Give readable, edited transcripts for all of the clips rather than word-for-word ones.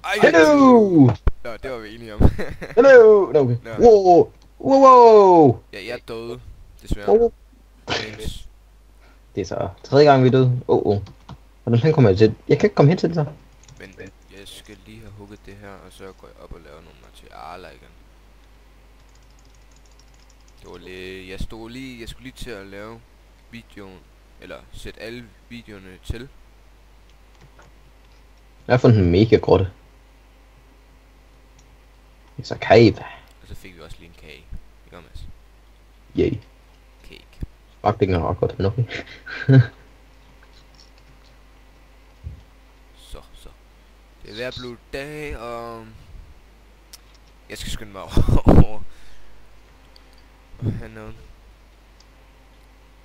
Ej! Hello! Nå, det var vi enige om. Hello! Nå, okay. Nå. Wow! Wow! Wow! Ja, jeg døde, desværre. Wow! Mens... Det er så tredje gang, vi er døde. Hvordan kommer jeg til? Jeg kan ikke komme hen til det så. Men jeg skal lige have hugget det her, og så går jeg op og laver nogle materialer igen. Det var lige... Jeg skulle lige til at lave videoen, eller sætte alle videoerne til. Jeg har fundet en mega grotte. Det er så cave. Og så fik vi også lige en kage. Ikke om, Mads? Yay. Cake. Smagte ikke ret godt, men okay. Så. Det er ved at blive dag, og... Jeg skal skynde mig over. Og have noget.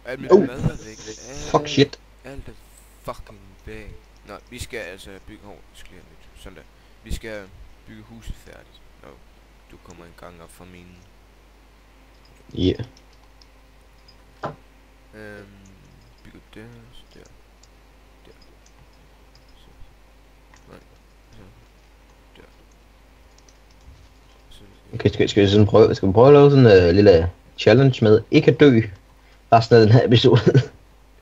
Alt mit mad er væk. Fuck shit. Alt er fucking væk. Nå, vi skal altså bygge... vi skal lige have nyt. Sådan der. Vi skal bygge huset færdigt. Nå, du kommer en gang op fra mine. Yeah. Bygge der, så der. Der. Så. Nej. Så. Der. Så. Okay, skal vi prøve at lave sådan en lille challenge med ikke at dø resten af den her episode?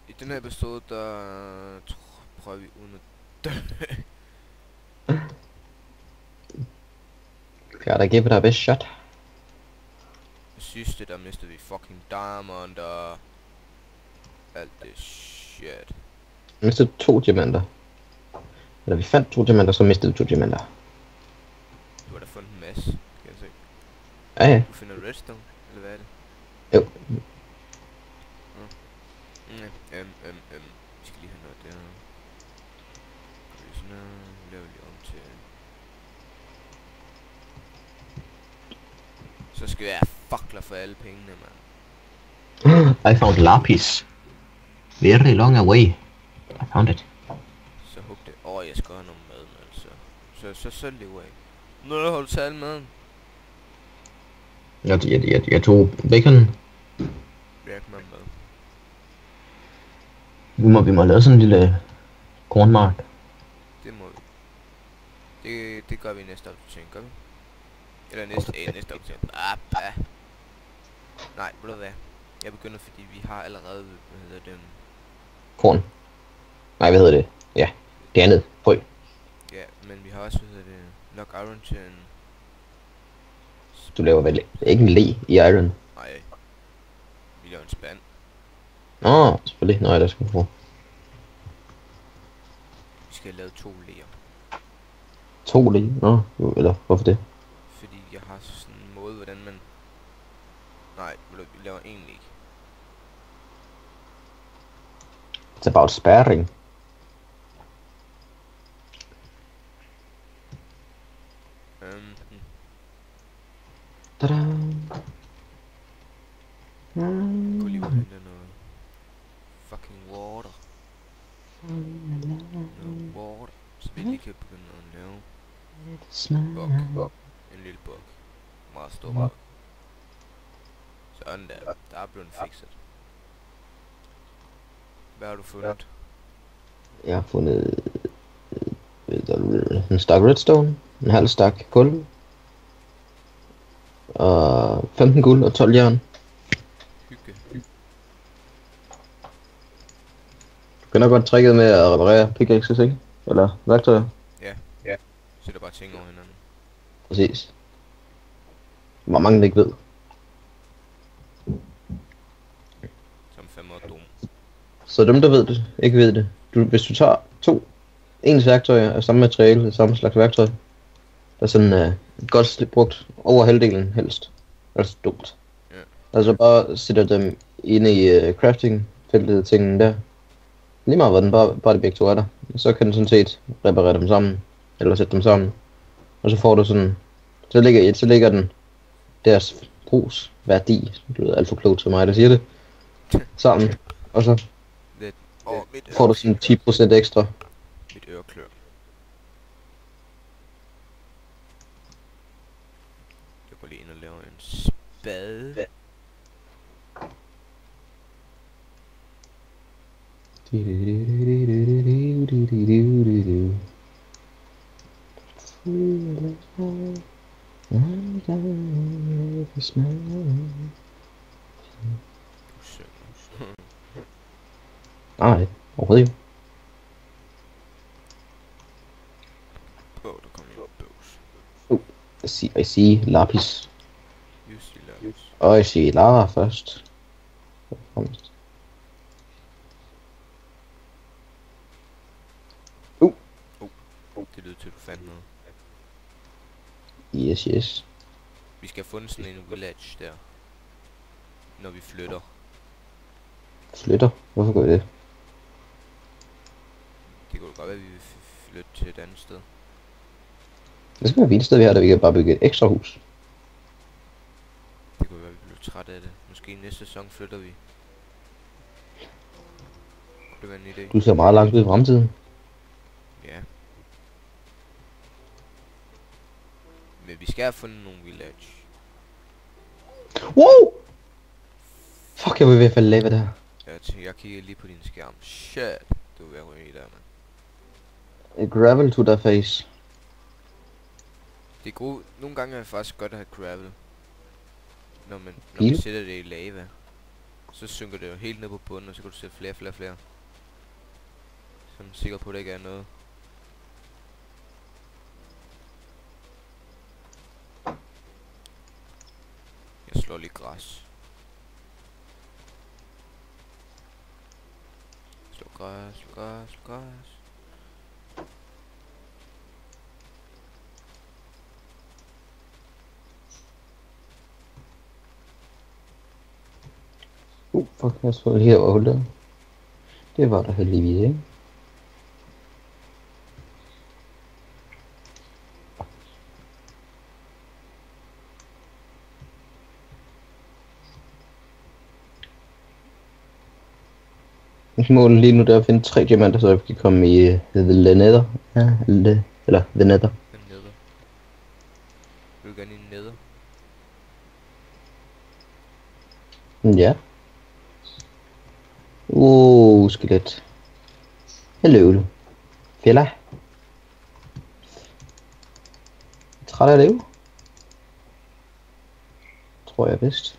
I den her episode, der prøver vi uden at dø. Gotta give it a best shot. Jeg synes det, der mistede vi fucking diamond og alt det shit. Vi mistede 2 diamanter. Eller vi fandt 2 diamanter, så mistede vi 2 diamanter. Du har da fundet en masse, kan jeg se. Ja. Du finder redstone, eller hvad er det? Jo. Vi skal lige have noget der. Sådan noget, laver lige om til. Så skal jeg have fakler for alle pengene, mand. I found lapis. Very long away. I found it. Så hug det. Jeg skal have noget mad, mand. Så lever jeg. Nu har du taget maden. Jeg tog bacon. Værk med mad. Vi må lave sådan en lille kornmark. Det må vi. Det gør vi i næste opdatering, gør vi? Eller næste opdatering. Nej, ved du hvad? Jeg begynder, fordi vi har allerede, hvad hedder det? Korn. Nej, hvad hedder det? Ja, det andet. Frø. Ja, men vi har også, hvad hedder det? Nok iron til en... Du laver vel ikke en le i iron? Nej. Vi laver en spand. Nå, selvfølgelig. Nej, der skal vi få. Vi skal have lavet 2 leer. 2 le? Nå, jo, eller hvorfor det? Fordi jeg har sådan en måde, hvordan man... Nej, vi laver 1 le. It's about sparing. Tada! Gå lige ud og hente noget fucking water. Noget water. Så vi lige kan begynde at lave buk. En lille buk. Meget stor buk. Sådan der. Der er blevet fikset. Hvad har du fundet? Jeg har fundet en stak redstone, en halv stak kul, og 15 guld og 12 jern. Hygge. Du kender godt tricket med at reparere pickaxes, ikke? Eller værktøjer. Ja. Sætter bare ting over hinanden. Præcis. Hvor mange det ikke ved. Som 5 år dum. Så dem der ved det, ikke ved det. Hvis du tager ens værktøjer af samme materiale, samme slags værktøj, der er sådan godt brugt over halvdelen helst. Altså dumt. Ja. Altså bare sætter dem inde i crafting-feltet tingen der. Lige meget hvordan bare de begge to er der. Så kan du sådan set reparere dem sammen. Eller sætte dem sammen. Og så får du sådan... Så ligger den deres brugsværdi. Du ved alt for klogt til mig, der siger det. Sammen. Og så får du sådan 10% ekstra. Mit øre klør. Jeg går lige ind og laver en spade. Du synger. Nej, overhovedet ikke. Der kommer en bøvs. I see lapis. Just i laves. Og I see lava først. Fremmest. Det lyder til, du fandt noget. Yes. Vi skal have fundet sådan en village der. Når vi flytter. Flytter? Hvorfor gør I det? Det kunne godt være, at vi vil flytte til et andet sted. Det skal være et sted, vi har, der vi kan bare bygge et ekstra hus. Det kunne være, at vi bliver træt af det. Måske næste sæson flytter vi. Kunne det være en idé? Du ser meget langt ud i fremtiden. Ja. Men vi skal have fundet nogle village. Wow! Fuck, jeg var ved at falde lava der. Jeg kigger lige på din skærm. Shit. Du er ved at ryge i der, mand. A gravel to the face. Det er gode. Nogle gange er det faktisk godt at have gravel. Når vi Pile? sætter det i lava. Så synker det jo helt ned på bunden, og så kan du sætte flere. Så er man sikker på, at der ikke er noget. Jeg slår lige græs. Slå græs. Fuck, jeg tror lige, jeg var hullet. Det var der heldigvis, ikke? Mit mål lige nu, der er at finde 3 diamanter, så jeg kan komme i The Nether. Ja, eller The Nether. Den neder. Vil du gerne i en neder? Ja. Skelet. Hello. Fælder. Træt af at leve? Tror jeg vist.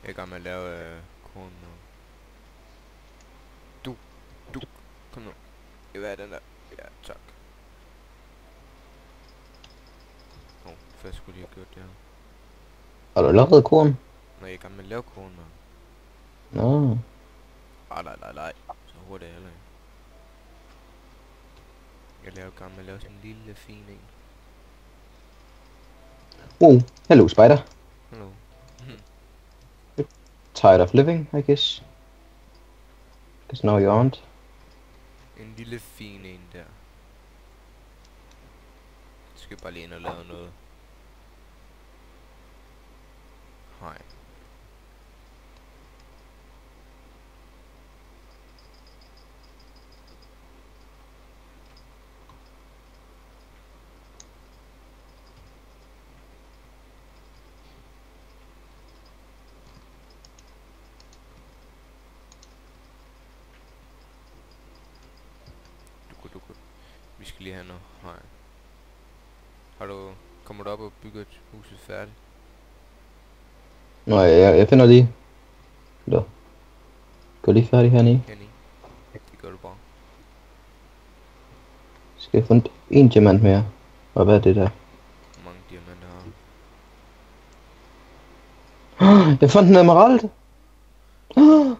Jeg er i gang med at lave korn nu. Du. Kom nu. Hvad er den der? Ja, tak. Først skulle lige have gjort det her. Har du lavet korn? Når jeg er i gang med at lave korn, man. Nå. Nej. Så hurtigt heller ikke. Jeg er i gang med at lave sådan en lille fin en. Hello spider. Hello. Tired of living, I guess. Because now you aren't. En lille fin en der. Jeg skal bare lige ind og lave noget. Hej. Du. Vi skal lige have noget. Hej. Kommer du op og bygger et huset færdigt? Nå, jeg finder lige. Da. Gå lige færdig hernede. Det gør du bare. Skal jeg finde en diamant mere? Og hvad er det der? Hvor mange diamanter har du? Jeg fandt en emerald!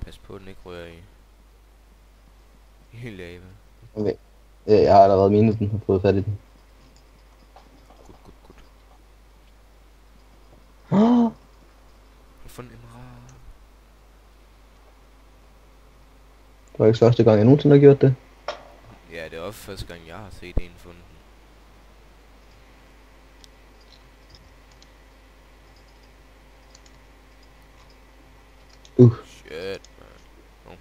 Pas på, at den ikke rører i lava. Okay. Jeg har allerede minet den og fået fat i den. Godt. Ah, Har du fundet en emerald? det var ikke første gang, jeg nogensinde har gjort det. Ja, det er også første gang, jeg har set en fundet den. Shit, man.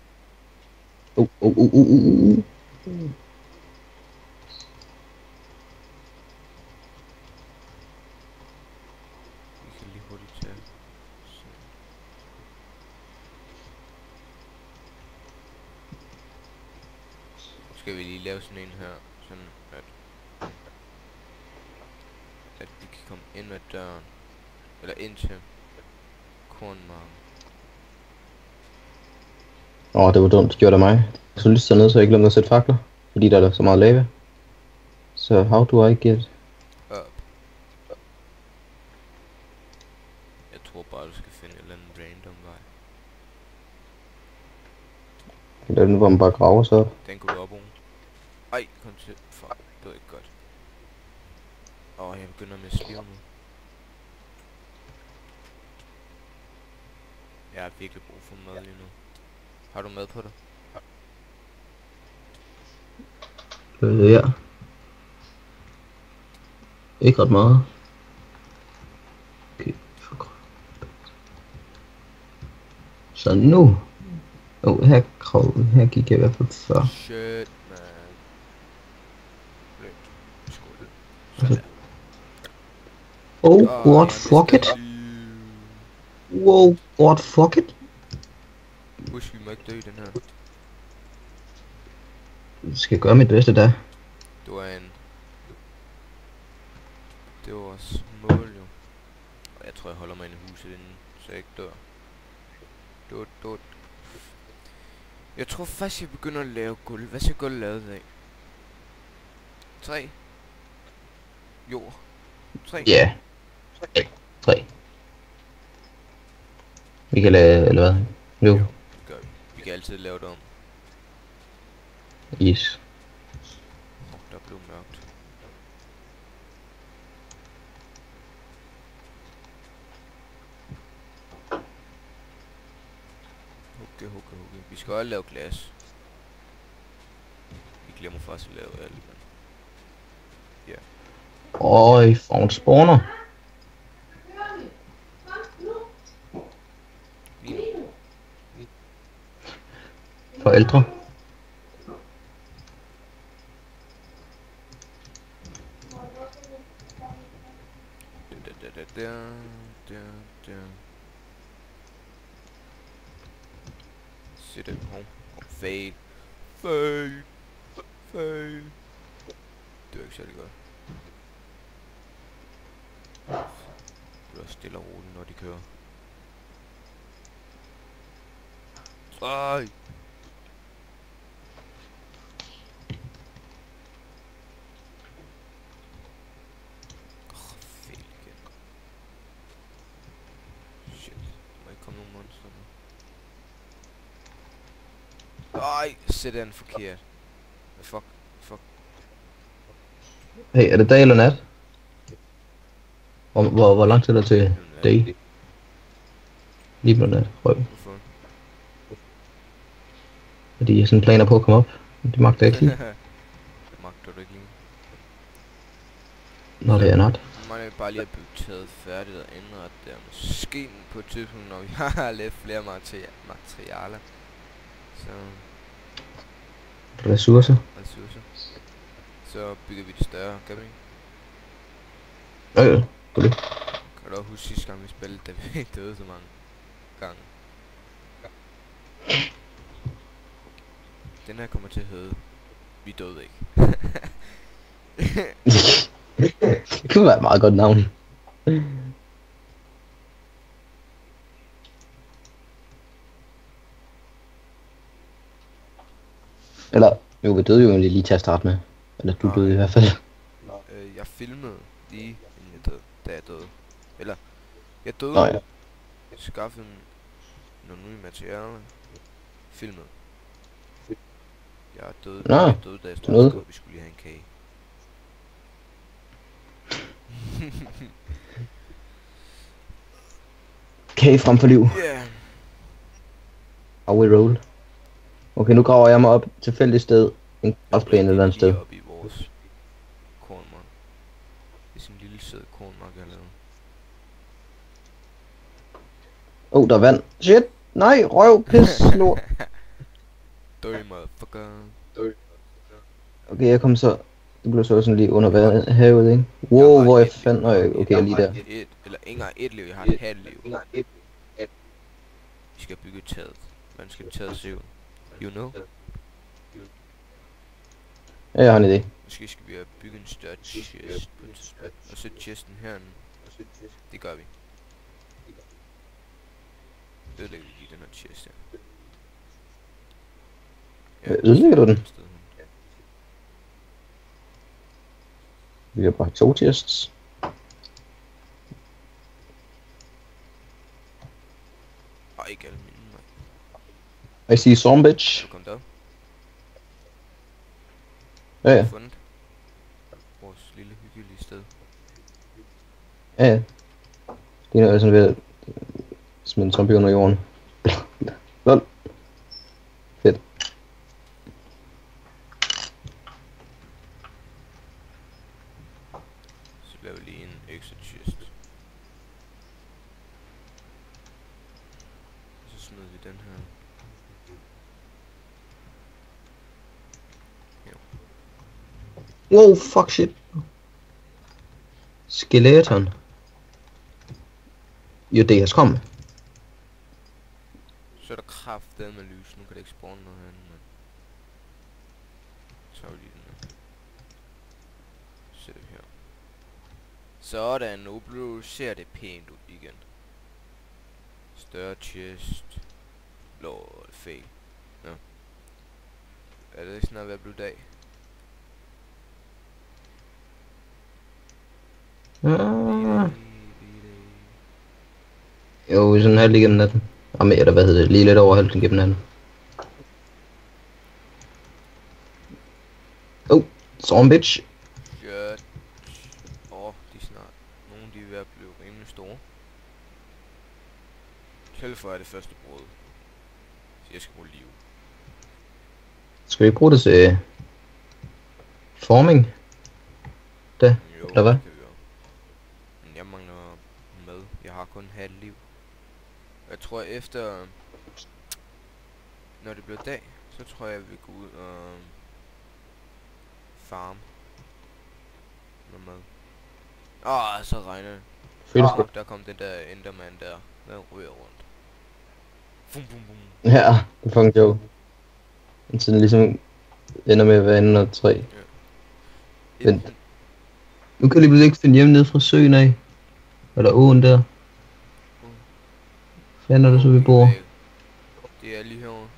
Vi kan lige hurtigt tage. Sådan. Nu skal vi lige lave sådan en her, sådan at vi kan komme ind ad døren. Eller ind til kornmarken. Det var dumt gjort af mig. Jeg så lyst dernede, så jeg ikke glemte at sætte fakler. Fordi der er så meget lava. Så how do I get Up. Jeg tror bare, du skal finde et eller andet random vej. den, hvor man bare graver sig op? Den kunne du op, unge. Ej, kom til. Fuck, det var ikke godt. Jeg begynder med at slive nu. Jeg har virkelig brug for mad lige nu. Har du mad på dig? Ja. Ikke ret meget. Okay, fuck. Så nu. Her gik jeg i hvert fald før. Shit, man. Skål. Sådan der. What fuck it? Wow, what fuck it? Husk, vi må ikke dø i den her. Jeg skal gøre mit bedste der. Det var en... Det var vores mål jo. Og jeg tror jeg holder mig inde i huset inden, så jeg ikke dør. Dut. Jeg tror faktisk jeg begynder at lave gulv. Hvad skal gulv lavet af? 3 jord. 3. Ja. 3. Vi kan lave, eller hvad? Jo. Det gør vi. Vi kan altid lave det om. Yes. Der blev mørkt. Okay. Vi skal også lave glas. Vi glemmer faktisk at lave alt. Ja. I found spawner. Forældre. Sit it home. Fail. Det er ikke særlig godt. Det er stille og roligt, når de kører. Ej! Fail igen. Shit. Må ikke komme nogen monster nu. Ej! Sæt den forkert. Fuck. Hey, er det dag eller nat? Hvor lang tid er der til dag? Lige på nat, røv. Hvorfor? Fordi jeg sådan planer på at komme op. Det magter jeg ikke lige. Det magter du ikke lige. Når det er nat. Man er bare lige at blive taget færdigt og indrette der. Måske på et tidspunkt, når vi har lidt flere materialer. Så... Ressourcer. Så bygger vi det større, kan vi ikke? Ja, på det. Kan du også huske sidste gang vi spillede, da vi døde så mange gange? Den her kommer til at hedde Vi døde ikke. Det kunne være et meget godt navn. Eller, jo, vi døde jo lige til at starte med. Eller du døde i hvert fald. Jeg filmede lige inden jeg døde, da jeg døde. Eller, jeg døde. Nå ja. Skaffede nogle nye materialer. Filmede. Jeg døde, da jeg stod og vi skulle lige have en kage. Kage frem for liv. Yeah. How we roll. Okay, nu graver jeg mig op tilfældigt sted en kraftplan et eller andet sted. Lige oppe i vores kornmark. Det er sådan en lille sød kornmark, jeg har lavet. Der er vand. Shit! Nej, røv, pis, lort. Dirty motherfucker. Okay, jeg kom så... Det blev så sådan lige under havet, ikke? Wow, hvor jeg fandt... Okay, jeg er lige der. Et liv, jeg har et halvt liv. Vi skal bygge taget. Hvordan skal taget se ud? You know? Ja, jeg har en idé. Måske skal vi bygge en større chest på et tidspunkt. Og sætte chesten herinde. Det gør vi. Ødelægger vi lige den her chest her. Ødelægger du den? Vi har bare 2 chests. Og ikke alle mine, nej. I see some bitch. Så kom der. Ja, ja. Fundet vores lille hyggelige sted. Ja, ja. Det er sådan ved at smide en zombie under jorden. Lol. Fedt. Så laver vi lige en extra chest. Og så smider vi den her. Oh, fuck shit. Skeleton. Jo, det er skræmme. Så er der kraftet med lys. Nu kan det ikke spawne noget andet. Men så tager vi lige den her. Sætter vi her. Sådan, nu ser det pænt ud igen. Større chest. Lord, fail. Ja. Er det ikke snart ved at blive dag? Jo, sådan halvt igennem natten. Eller hvad hedder det? Lige lidt over halvt igennem natten. Zombie bitch. Shit. De er snart. Nogle de er ved at blive rimelig store. Selv for er det første brød. Så jeg skal bruge liv. Skal vi bruge det til forming? Det, jo, eller hvad? Det kan vi gøre. Men jeg mangler mad. Jeg har kun halvt liv. Jeg tror efter... Når det bliver dag, så tror jeg, vi vil gå ud og... farm. Med mad. Så regner det. Der kom den der enderman der. Den ryger rundt. Bum bum bum. Ja, det er fucking joke. Indtil den ligesom ender med at være anden og 3. Ja. Vent. Nu kan jeg lige pludselig ikke finde hjem ned fra søen af. Eller åen der. Hvad er det så vi bor? Det er lige herovre.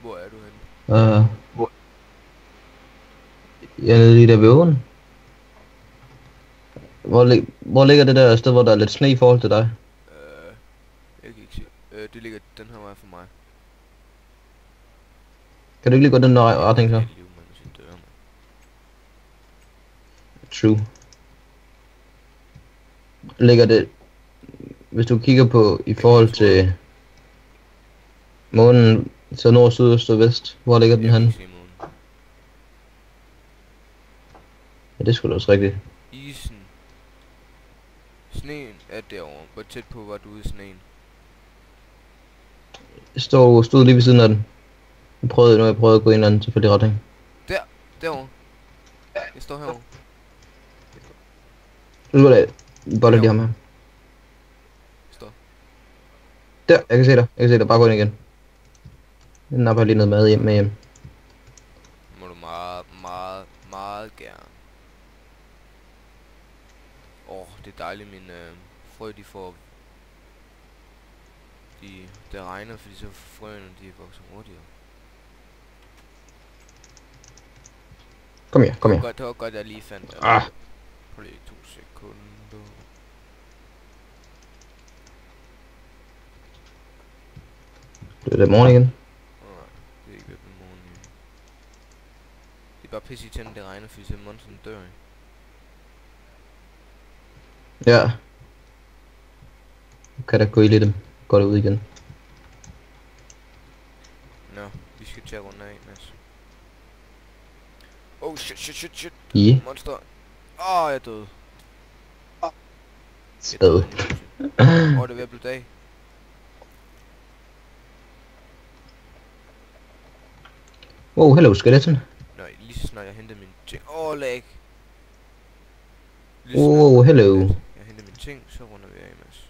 Hvor er du henne? Jeg er nede lige der ved åen. Hvor ligger det der sted, hvor der er lidt sne i forhold til dig? Jeg kan ikke se. Det ligger den her vej for mig. Kan du ikke lige gå den retning så? True. Ligger det... Hvis du kigger på i forhold til månen, så nord, syd, øst og vest, hvor ligger den henne? Ja, det skulle da også rigtigt. Isen. Sneen er derovre. Hvor tæt på var du ude i sneen? Jeg stod lige ved siden af den. Nu har jeg prøvet at gå i en eller anden tilfældig retning. Derovre. Jeg står herovre. Nu skal jeg bolle lige ham her. Stå. Der, jeg kan se dig. Bare gå ind igen. Jeg napper lige noget mad med hjem. Må du meget gerne. Det er dejligt, min frø de får... Det regner, fordi så frøene de vokser hurtigere. Kom her. Det var godt, jeg lige fandt det. Prøv lige 2 sekunder. Det er morgen igen. Nej, det er ikke ved at blive morgen igen. Det er bare pisse irriterende, det regner, fordi så monsteren dør. Ja. Nu kan der gå i lidt dem. Går det ud igen. Nå, Vi skal til at runde af, Mads. Oh shit. I Monster. Jeg døde. Jeg Døde. døde inde i huset. Det er ved at blive dag. Oh, hello, skeleton. Nej, lige så snart jeg hentede min ting. Lag. Oh, hello. Jeg henter mine ting, så runder vi af, Mads.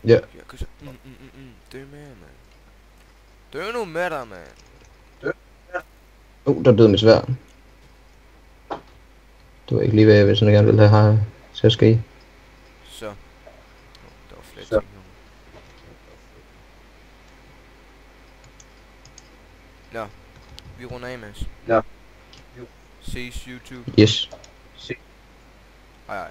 Ja. Jeg kan så... Dø med, mand. Dø nu med dig, mand. Der døde mit sværd. Det var ikke lige hvad jeg sådan gerne ville have til at ske. Så. Der var flere ting nu. Nå. Vi runder af, Mads. Ja. Ses YouTube. Yes. Hej hej.